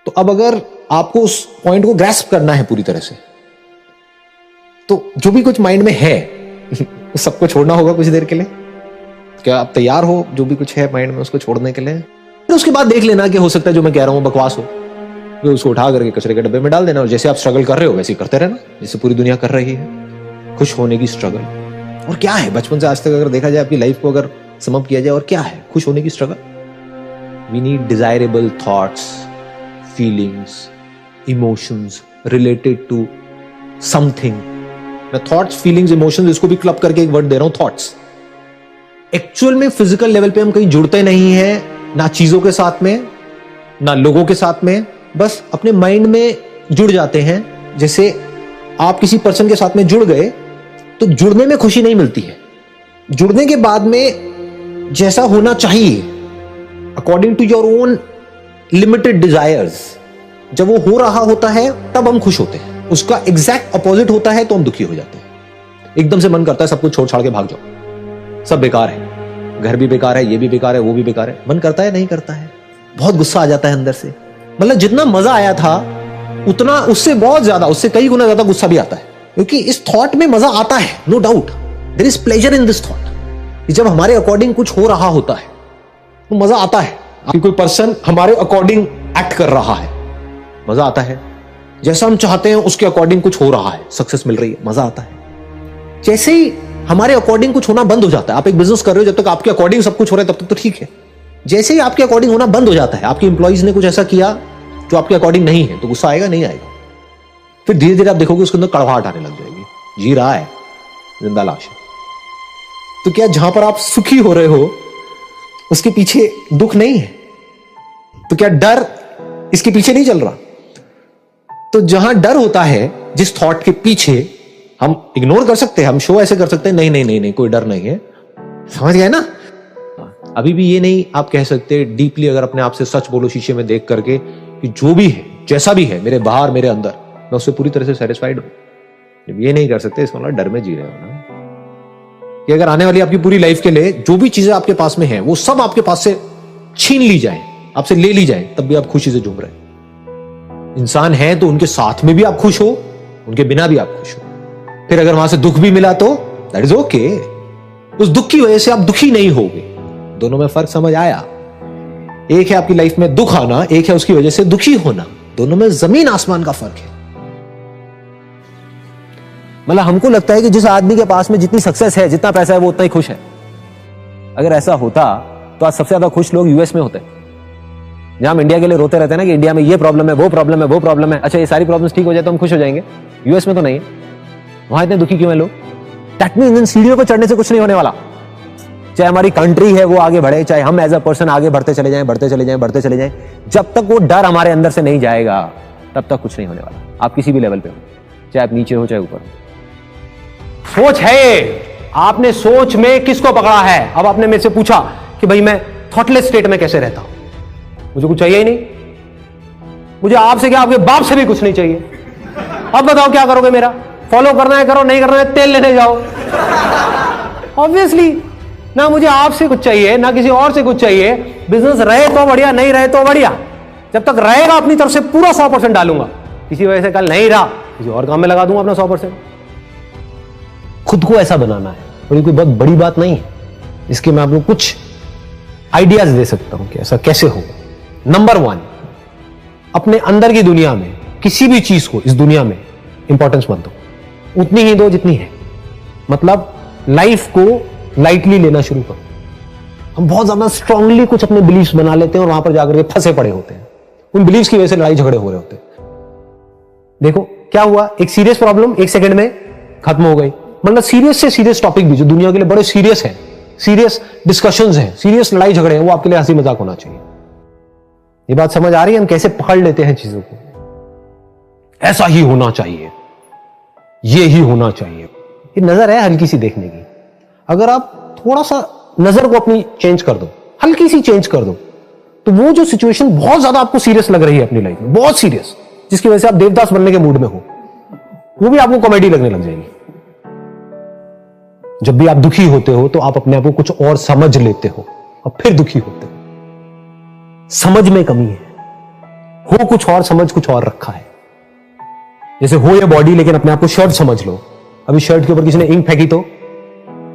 तो अब अगर आपको उस पॉइंट को ग्रैस्प करना है पूरी तरह से, तो जो भी कुछ माइंड में है सबको छोड़ना होगा कुछ देर के लिए। क्या आप तैयार हो जो भी कुछ है माइंड में उसको छोड़ने के लिए? फिर उसके बाद देख लेना कि हो सकता है जो मैं कह रहा हूं बकवास हो, तो उसको उठा करके कचरे के डब्बे में डाल देना, और जैसे आप स्ट्रगल कर रहे हो वैसे ही करते रहना जैसे पूरी दुनिया कर रही है, खुश होने की स्ट्रगल। और क्या है बचपन से आज तक अगर देखा जाए आपकी लाइफ को अगर समअप किया जाए, और क्या है खुश होने की struggle? We need desirable thoughts, feelings, emotions related to something. मैं थॉट्स, फीलिंग्स, इमोशंस इसको भी क्लब करके एक वर्ड दे रहा हूं, थॉट्स। एक्चुअल में फिजिकल लेवल पे हम कहीं जुड़ते नहीं हैं, ना चीजों के साथ में, ना लोगों के साथ में, बस अपने माइंड में जुड़ जाते हैं। जैसे आप किसी पर्सन के साथ में जुड़ गए तो जुड़ने में खुशी नहीं मिलती है, जुड़ने के बाद में जैसा होना चाहिए according to your own limited desires, जब वो हो रहा होता है तब हम खुश होते हैं। उसका एग्जैक्ट अपोजिट होता है तो हम दुखी हो जाते हैं। एकदम से मन करता है सब कुछ छोड़ छाड़ के भाग जाओ, सब बेकार है, घर भी बेकार है, ये भी बेकार है, वो भी बेकार है। मन करता है? नहीं करता है। बहुत गुस्सा आ जाता है अंदर से। मतलब जितना मजा आया था उतना उससे बहुत ज्यादा, उससे कई गुना ज्यादा गुस्सा भी आता है, क्योंकि इस थॉट में मजा आता है, no doubt there is pleasure in this thought. जब हमारे अकॉर्डिंग कुछ हो रहा होता है तो मजा आता है। कि कोई पर्सन हमारे अकॉर्डिंग एक्ट कर रहा है, मजा आता है। जैसा हम चाहते हैं उसके अकॉर्डिंग कुछ हो रहा है, सक्सेस मिल रही है, मजा आता है। जैसे ही हमारे अकॉर्डिंग कुछ होना बंद हो जाता है, आप एक बिजनेस कर रहे हो, जब तक आपके अकॉर्डिंग सब कुछ हो रहा है तब तक तो ठीक है। जैसे ही आपके अकॉर्डिंग होना बंद हो जाता है, आपके इंप्लॉइज ने कुछ ऐसा किया जो आपके अकॉर्डिंग नहीं है, तो गुस्सा आएगा? नहीं आएगा। फिर धीरे धीरे आप देखोगे उसके अंदर कड़वाहट आने लग जाएगी, जी रहा है, जिंदा लाश है। तो क्या जहां पर आप सुखी हो रहे हो उसके पीछे दुख नहीं है? तो क्या डर इसके पीछे नहीं चल रहा? तो जहां डर होता है, जिस थॉट के पीछे, हम इग्नोर कर सकते हैं, हम शो ऐसे कर सकते हैं, नहीं नहीं नहीं नहीं कोई डर नहीं है, समझ गए ना? अभी भी ये नहीं आप कह सकते डीपली, अगर अपने आप से सच बोलो शीशे में देख करके कि जो भी है, जैसा भी है, मेरे बाहर मेरे अंदर, मैं उससे पूरी तरह से सेटिस्फाइड हूं। जब ये नहीं कर सकते इसका मतलब डर में जी रहे हो ना। कि अगर आने वाली आपकी पूरी लाइफ के लिए जो भी चीजें आपके पास में है वो सब आपके पास से छीन ली जाए, आपसे ले ली जाए, तब भी आप खुशी से झूम रहे हैं। इंसान है तो उनके साथ में भी आप खुश हो, उनके बिना भी आप खुश हो। फिर अगर वहां से दुख भी मिला तो दैट इज ओके, उस दुख की वजह से आप दुखी नहीं होगे। दोनों में फर्क समझ आया? एक है आपकी लाइफ में दुख आना, एक है उसकी वजह से दुखी होना। दोनों में जमीन आसमान का फर्क है। मतलब हमको लगता है कि जिस आदमी के पास में जितनी सक्सेस है, जितना पैसा है, वो उतना ही खुश है। अगर ऐसा होता तो आज सबसे ज्यादा खुश लोग यूएस में होते। जहां हम इंडिया के लिए रोते रहते हैं ना कि इंडिया में ये प्रॉब्लम है, वो प्रॉब्लम है, वो प्रॉब्लम है, अच्छा ये सारी प्रॉब्लम्स ठीक हो जाए तो हम खुश हो जाएंगे। यूएस में तो नहीं है, वहां इतने दुखी क्यों है लोग? दैट मींस इन सीढ़ियों पर चढ़ने से कुछ नहीं होने वाला। चाहे हमारी कंट्री है वो आगे बढ़े, चाहे हम एज अ पर्सन आगे बढ़ते चले जाएं, बढ़ते चले जाएं, बढ़ते चले जाएं, जब तक वो डर हमारे अंदर से नहीं जाएगा तब तक कुछ नहीं होने वाला। आप किसी भी लेवल पे हो, चाहे आप नीचे हो चाहे ऊपर हो। सोच है, आपने सोच में किसको पकड़ा है? अब आपने मेरे से पूछा कि भाई मैं थॉटलेस स्टेट में कैसे रहता हूं, मुझे कुछ चाहिए ही नहीं, मुझे आपसे क्या आपके बाप से भी कुछ नहीं चाहिए। अब बताओ क्या करोगे? मेरा फॉलो करना है करो, नहीं करना है तेल लेने जाओ। ऑब्वियसली ना मुझे आपसे कुछ चाहिए ना किसी और से कुछ चाहिए। बिजनेस रहे तो बढ़िया, नहीं रहे तो बढ़िया। जब तक रहेगा अपनी तरफ से पूरा 100% डालूंगा। किसी वजह से कल नहीं रहा, किसी और काम में लगा दूंगा अपना 100%। खुद को ऐसा बनाना है, और ये कोई बहुत बड़ी बात नहीं है। इसके मैं आपको कुछ आइडियाज दे सकता हूं कि ऐसा कैसे होगा। नंबर 1, अपने अंदर की दुनिया में किसी भी चीज को इस दुनिया में इंपॉर्टेंस मत दो, उतनी ही दो जितनी है। मतलब लाइफ को लाइटली लेना शुरू करो। हम बहुत ज्यादा स्ट्रांगली कुछ अपने बिलीव्स बना लेते हैं और वहां पर जाकर के फंसे पड़े होते हैं। उन बिलीव्स की वजह से लड़ाई झगड़े हो रहे होते हैं। देखो क्या हुआ, एक सीरियस प्रॉब्लम 1 सेकंड में खत्म हो गई। मतलब सीरियस से सीरियस टॉपिक भी जो दुनिया के लिए बड़े सीरियस है, सीरियस डिस्कशंस हैं, सीरियस लड़ाई झगड़े हैं, वो आपके लिए हंसी मजाक होना चाहिए। ये बात समझ आ रही है? हम कैसे पकड़ लेते हैं चीजों को। ऐसा ही होना चाहिए, ये ही होना चाहिए। ये नजर है हल्की सी देखने की। अगर आप थोड़ा सा नजर को अपनी चेंज कर दो, हल्की सी चेंज कर दो, तो वो जो सिचुएशन बहुत ज्यादा आपको सीरियस लग रही है अपनी लाइफ में, बहुत सीरियस, जिसकी वजह से आप देवदास बनने के मूड में हो, वो भी आपको कॉमेडी लगने लग जाएगी। जब भी आप दुखी होते हो तो आप अपने आप को कुछ और समझ लेते हो और फिर दुखी होते हो। समझ में कमी है, हो कुछ और, समझ कुछ और रखा है। जैसे हो ये बॉडी, लेकिन अपने आप को शर्ट समझ लो। अभी शर्ट के ऊपर किसी ने इंक फेंकी तो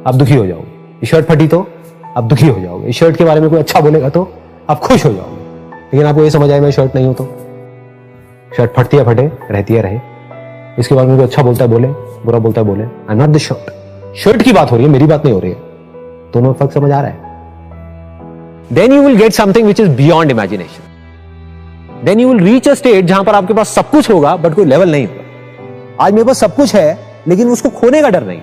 आप दुखी हो जाओगे, ये शर्ट फटी तो आप दुखी हो जाओगे, इस शर्ट के बारे में कोई अच्छा बोलेगा तो आप खुश हो जाओगे। लेकिन आपको ये समझ आए मैं शर्ट नहीं हूं तो शर्ट फटती है फटे, रहती है रहे। इसके बारे में कोई अच्छा बोलता है बोले, बुरा बोलता है बोले, I am not the shirt. Shirt की बात हो रही है, मेरी बात नहीं हो रही है। दोनों फर्क समझ आ रहा है? Then you will get something which is beyond imagination. Then you will reach a state जहां पर आपके पास सब कुछ होगा बट कोई लेवल नहीं होगा। आज मेरे पास सब कुछ है लेकिन उसको खोने का डर नहीं।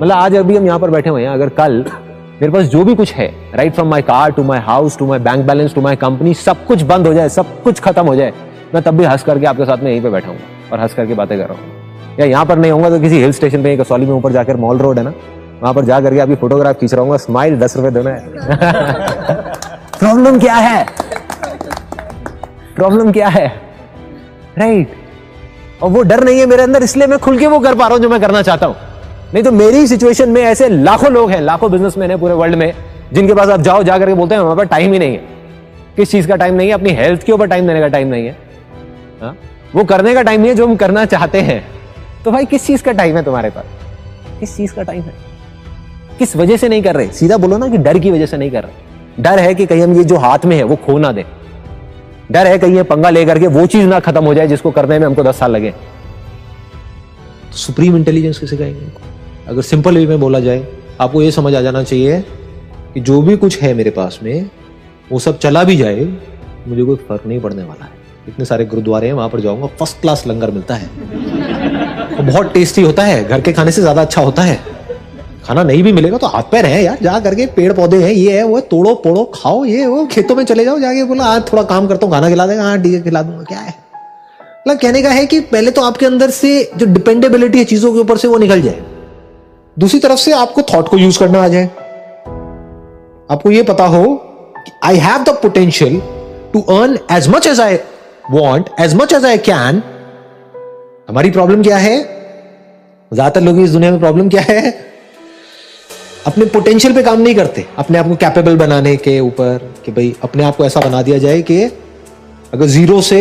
मतलब आज अभी हम यहां पर बैठे हुए हैं, अगर कल मेरे पास जो भी कुछ है, right from my car to my house to my bank balance to my company, सब कुछ बंद हो जाए, सब कुछ खत्म हो जाए, मैं तब भी हंस करके आपके साथ में यहीं पे बैठा हूँ और हंस करके बातें कर रहा हूँ। या यहाँ पर नहीं होगा तो किसी हिल स्टेशन पे, कसौली में ऊपर जाकर मॉल रोड है ना, वहां पर जा करके आपकी फोटोग्राफ खींच रहा हूँ, स्माइल 10 रुपए देना है। प्रॉब्लम क्या है? प्रॉब्लम क्या है? राइट। और वो डर नहीं है मेरे अंदर, इसलिए मैं खुल के वो कर पा रहा हूं जो मैं करना चाहता हूं। नहीं तो मेरी सिचुएशन में ऐसे लाखों लोग हैं, लाखों बिजनेसमैन हैं पूरे वर्ल्ड में, जिनके पास आप जाओ, जा करके बोलते हैं हमारे पास टाइम ही नहीं है। किस चीज का टाइम नहीं है? अपनी हेल्थ के ऊपर टाइम देने का टाइम नहीं है, वो करने का टाइम नहीं है जो हम करना चाहते हैं। तो भाई किस चीज का टाइम है तुम्हारे पास? किस चीज का टाइम है? किस वजह से नहीं कर रहे? सीधा बोलो ना कि डर की वजह से नहीं कर रहे। डर है कि कहीं हम ये जो हाथ में है वो खो ना दे। डर है कहीं ये पंगा लेकर के वो चीज ना खत्म हो जाए जिसको करने में हमको 10 साल लगे। तो सुप्रीम इंटेलिजेंस किसे कहेंगे? अगर सिंपल वे में बोला जाए, आपको ये समझ आ जाना चाहिए कि जो भी कुछ है मेरे पास में वो सब चला भी जाए, मुझे कोई फर्क नहीं पड़ने वाला है। इतने सारे गुरुद्वारे हैं, वहां पर जाऊंगा, फर्स्ट क्लास लंगर मिलता है, तो बहुत टेस्टी होता है, घर के खाने से ज्यादा अच्छा होता है। खाना नहीं भी मिलेगा तो हाथ पैर है यार, जा करके पेड़ पौधे हैं, ये है वो है, तोड़ो पोड़ो खाओ, ये वो खेतों में चले जाओ, जाके बोला आज थोड़ा काम करता हूँ, खाना खिला देगा, हाँ ठीक है खिला दूंगा, क्या है। मतलब कहने का है कि पहले तो आपके अंदर से जो डिपेंडेबिलिटी है चीजों के ऊपर से वो निकल जाए। दूसरी तरफ से आपको थॉट को यूज करना आ जाए। आपको ये पता हो कि I have the potential to earn as much as I want, as much as I can. हमारी प्रॉब्लम क्या है? ज्यादातर लोग इस दुनिया में प्रॉब्लम क्या है? अपने पोटेंशियल पे काम नहीं करते, अपने आप को कैपेबल बनाने के ऊपर, कि भाई अपने आप को ऐसा बना दिया जाए कि अगर जीरो से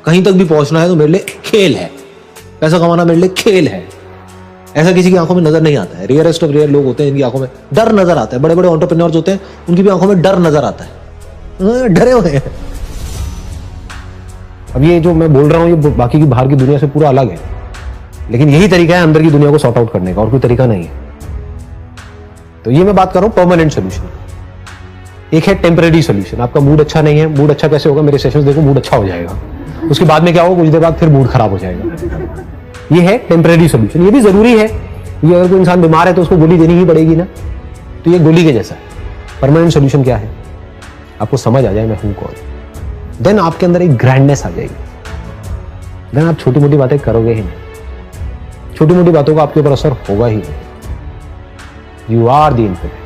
कहीं तक भी पहुंचना है तो मेरे लिए खेल है, पैसा कमाना मेरे लिए खेल है। ऐसा किसी की आंखों में नजर नहीं आता है। रेयरेस्ट ऑफ रेयर लोग होते हैं जिनकी आंखों में डर नजर आता है। बड़े बड़े एंटरप्रेन्योर्स होते हैं, उनकी भी आंखों में डर नजर आता है, डरे हुए हैं। अब ये जो मैं बोल रहा हूं ये बाकी की बाहर की दुनिया से पूरा अलग है, लेकिन यही तरीका है अंदर की दुनिया को सॉर्ट आउट करने का, और कोई तरीका नहीं है। तो ये मैं बात कर रहा हूं परमानेंट सोल्यूशन। एक है टेम्परेरी सोल्यूशन। आपका मूड अच्छा नहीं है, मूड अच्छा कैसे होगा? मेरे सेशंस देखो, मूड अच्छा हो जाएगा, उसके बाद में क्या होगा? कुछ देर बाद फिर मूड खराब हो जाएगा। ये है टेम्परेरी सोल्यूशन। ये भी जरूरी है, ये अगर कोई इंसान बीमार है तो उसको गोली देनी ही पड़ेगी ना, तो ये गोली के जैसा है। परमानेंट सोल्यूशन क्या है? आपको समझ आ जाए मैं हूं कौन, देन आपके अंदर एक ग्रैंडनेस आ जाएगी। देन आप छोटी मोटी बातें करोगे ही नहीं, छोटी मोटी बातों का आपके ऊपर असर होगा ही नहीं। You are the infinite.